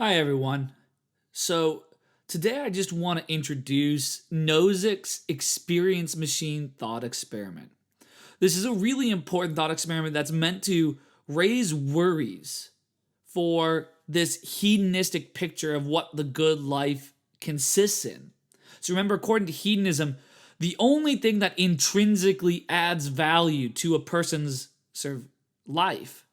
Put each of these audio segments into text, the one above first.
Hi, everyone. So, today I just want to introduce Nozick's Experience Machine Thought Experiment. This is a really important thought experiment that's meant to raise worries for this hedonistic picture of what the good life consists in. So, remember, according to hedonism, the only thing that intrinsically adds value to a person's sort of life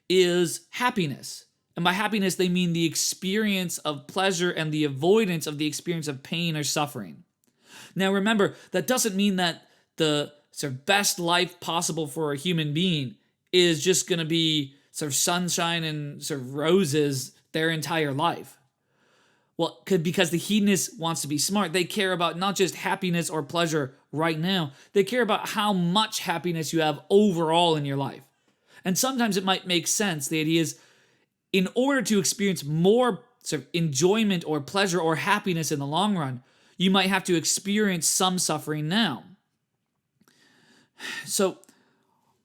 is happiness. And by happiness, they mean the experience of pleasure and the avoidance of the experience of pain or suffering. Now, remember, that doesn't mean that the sort of best life possible for a human being is just going to be sort of sunshine and sort of roses their entire life. Well, because the hedonist wants to be smart, they care about not just happiness or pleasure right now, they care about how much happiness you have overall in your life. And sometimes it might make sense. The idea is, in order to experience more sort of enjoyment or pleasure or happiness in the long run, you might have to experience some suffering now. So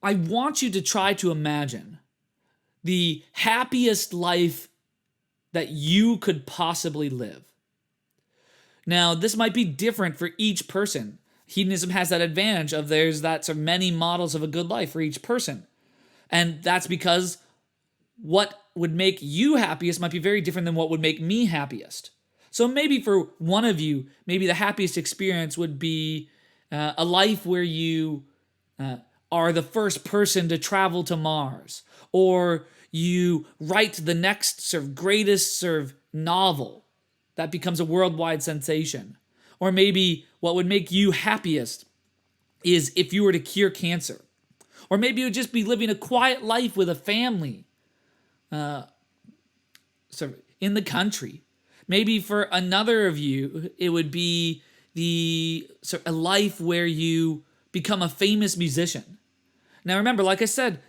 I want you to try to imagine the happiest life that you could possibly live. Now, this might be different for each person. Hedonism has that advantage of there's that sort of many models of a good life for each person. And that's because what would make you happiest might be very different than what would make me happiest. So maybe for one of you, maybe the happiest experience would be a life where you are the first person to travel to Mars, or you write the next sort of greatest sort of novel that becomes a worldwide sensation. Or maybe what would make you happiest is if you were to cure cancer. Or maybe it would just be living a quiet life with a family sort of in the country. Maybe for another of you, it would be the sort of a life where you become a famous musician. Now remember, like I said,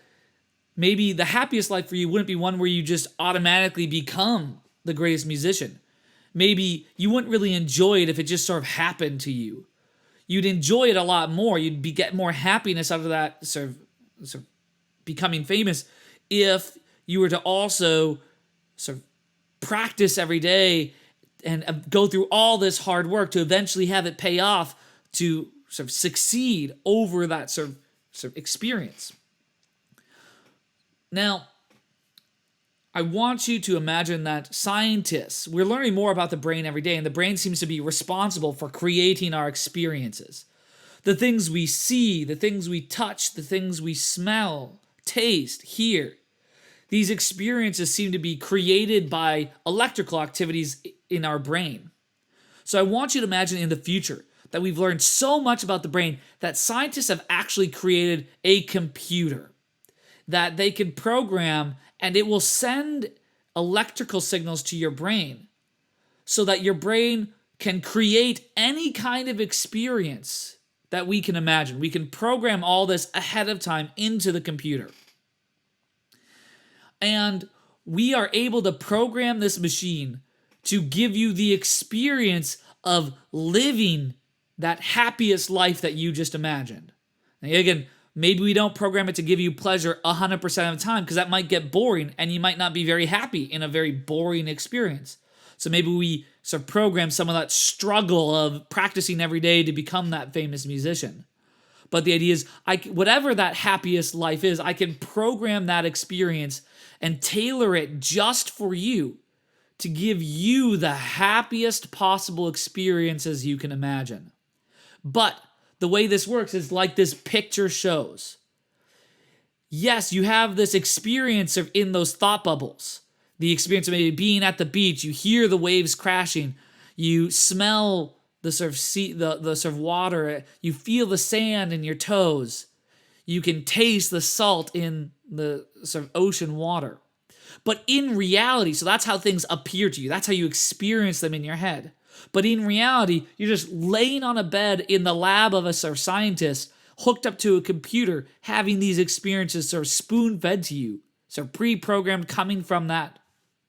maybe the happiest life for you wouldn't be one where you just automatically become the greatest musician. Maybe you wouldn't really enjoy it if it just sort of happened to you. You'd enjoy it a lot more. Get more happiness out of that sort of becoming famous if you were to also sort of practice every day and go through all this hard work to eventually have it pay off to sort of succeed over that sort of experience. Now, I want you to imagine that scientists, we're learning more about the brain every day, and the brain seems to be responsible for creating our experiences. The things we see, the things we touch, the things we smell, taste, hear. These experiences seem to be created by electrical activities in our brain. So I want you to imagine in the future that we've learned so much about the brain that scientists have actually created a computer that they can program, and it will send electrical signals to your brain so that your brain can create any kind of experience that we can imagine. We can program all this ahead of time into the computer. And we are able to program this machine to give you the experience of living that happiest life that you just imagined. And again, maybe we don't program it to give you pleasure 100% of the time, because that might get boring and you might not be very happy in a very boring experience. So maybe we sort of program some of that struggle of practicing every day to become that famous musician. But the idea is, whatever that happiest life is, I can program that experience and tailor it just for you to give you the happiest possible experiences you can imagine. But the way this works is like this picture shows. Yes, you have this experience of in those thought bubbles. The experience of maybe being at the beach, you hear the waves crashing, you smell the sort of the sort of water, you feel the sand in your toes, you can taste the salt in the sort of ocean water. But in reality, so that's how things appear to you. That's how you experience them in your head. But in reality, you're just laying on a bed in the lab of a sort of scientist, hooked up to a computer, having these experiences sort of spoon-fed to you, sort of pre-programmed coming from that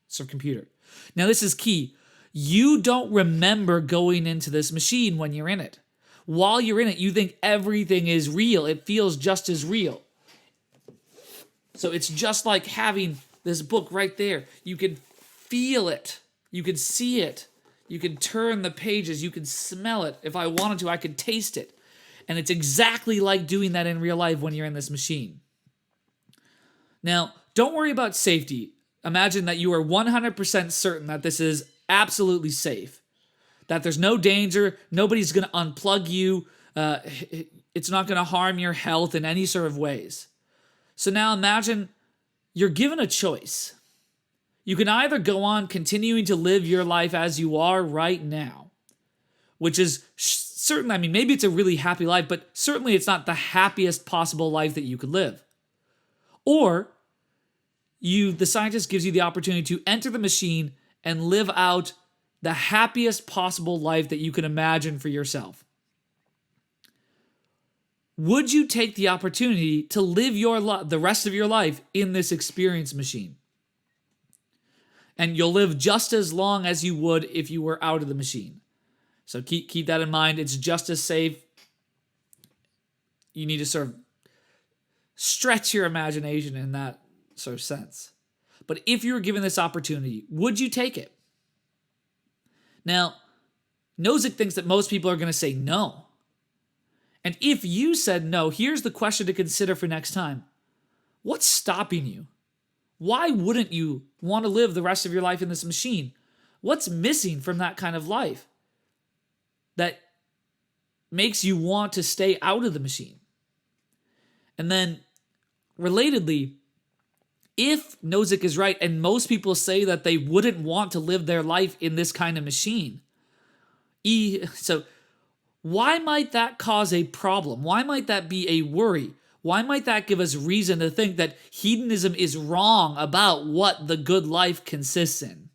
sort of computer. Now, this is key. You don't remember going into this machine when you're in it. While you're in it, you think everything is real. It feels just as real. So it's just like having this book right there. You can feel it. You can see it. You can turn the pages. You can smell it. If I wanted to, I could taste it. And it's exactly like doing that in real life when you're in this machine. Now, don't worry about safety. Imagine that you are 100% certain that this is absolutely safe, that there's no danger, nobody's going to unplug you, it's not going to harm your health in any sort of ways. So now imagine you're given a choice. You can either go on continuing to live your life as you are right now, which is certainly, I mean, maybe it's a really happy life, but certainly it's not the happiest possible life that you could live. Or the scientist gives you the opportunity to enter the machine and live out the happiest possible life that you can imagine for yourself. Would you take the opportunity to live the rest of your life in this experience machine? And you'll live just as long as you would if you were out of the machine. So keep that in mind. It's just as safe. You need to sort of stretch your imagination in that sort of sense. But if you were given this opportunity, would you take it? Now, Nozick thinks that most people are going to say no. And if you said no, here's the question to consider for next time. What's stopping you? Why wouldn't you want to live the rest of your life in this machine? What's missing from that kind of life that makes you want to stay out of the machine? And then, relatedly, if Nozick is right, and most people say that they wouldn't want to live their life in this kind of machine, so why might that cause a problem? Why might that be a worry? Why might that give us reason to think that hedonism is wrong about what the good life consists in?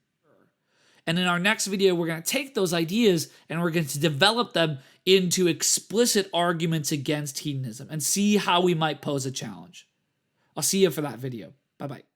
And in our next video, we're going to take those ideas and we're going to develop them into explicit arguments against hedonism and see how we might pose a challenge. I'll see you for that video. Bye-bye.